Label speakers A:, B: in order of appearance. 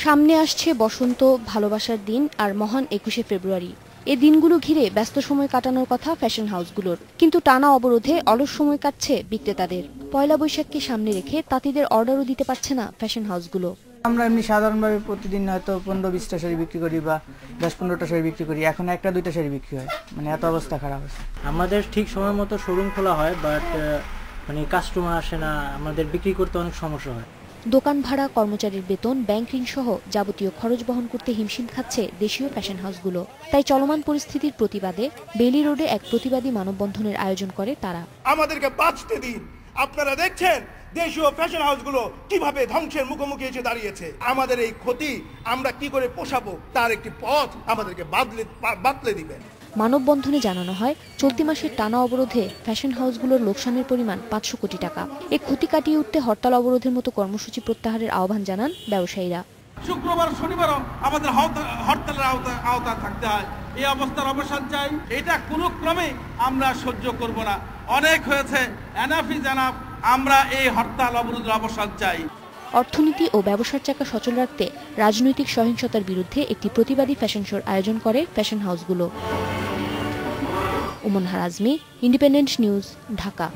A: সামনে আসছে বসন্ত, ভালোবাসার দিন আর মহান ২১শে ফেব্রুয়ারি। এই দিনগুলো ঘিরে ব্যস্ত সময় কাটানোর কথা ফ্যাশন হাউসগুলোর, কিন্তু টানা অবরোধে অলস সময় কাটছে বিক্রেতাদের। পয়লা বৈশাখকে সামনে রেখে তাঁতিদের অর্ডারও দিতে পারছে না ফ্যাশন হাউসগুলো।
B: আমরা এমনি সাধারণভাবে প্রতিদিন হয়তো ১৫-২০টা শাড়ি বিক্রি করি বা ১০-১৫টা শাড়ি বিক্রি করি, এখন ১টা-২টা শাড়ি বিক্রি হয়, মানে এত অবস্থা খারাপ আছে।
C: আমাদের ঠিক সময় মতো শোরুম খোলা হয়, বাট মানে কাস্টমার আসে না, আমাদের বিক্রি করতে অনেক সমস্যা হয়।
A: দোকান ভাড়া, কর্মচারীর বেতন, ব্যাংক ঋণ সহ যাবতীয় খরচ বহন করতে হিমশিম খাচ্ছে দেশীয় ফ্যাশন হাউসগুলো। তাই চলমান পরিস্থিতির প্রতিবাদে বেইলি রোডে এক প্রতিবাদী মানববন্ধনের আয়োজন করে তারা।
D: আমাদেরকে বাঁচতে দিন। আপনারা দেখছেন দেশীয় ফ্যাশন হাউসগুলো কিভাবে ধ্বংসের মুখোমুখি এসে দাঁড়িয়েছে। আমাদের এই ক্ষতি আমরা কি করে পোষাবো তার একটি পথ আমাদেরকে বাতলে দিবেন।
A: মানববন্ধনে জানানো হয়, চলতি মাসের টানা অবরোধে ফ্যাশন হাউসগুলোর লোকসানের পরিমাণ ৫০০ কোটি টাকা। এই ক্ষতি কাটিয়ে উঠতে হরতাল অবরোধের মতো কর্মসূচি প্রত্যাহারের আহ্বান জানান ব্যবসায়ীরা।
E: শুক্রবার শনিবারও আমাদের হরতালের আওতা থাকতে হয়। এই অবস্থার অবসান চাই। এটা কোনো ক্রমে আমরা সহ্য করব না। অনেক হয়েছে, এনাফ ইজ এনাফ। আমরা এই হরতাল অবরোধের অবসান চাই।
A: অর্থনীতি ও ব্যবসার চাকা সচল রাখতে রাজনৈতিক সহিংসতার বিরুদ্ধে একটি প্রতিবাদী ফ্যাশন শোর আয়োজন করে ফ্যাশন হাউসগুলো। উমন হারাজমি, ইন্ডিপেন্ডেন্ট নিউজ, ঢাকা।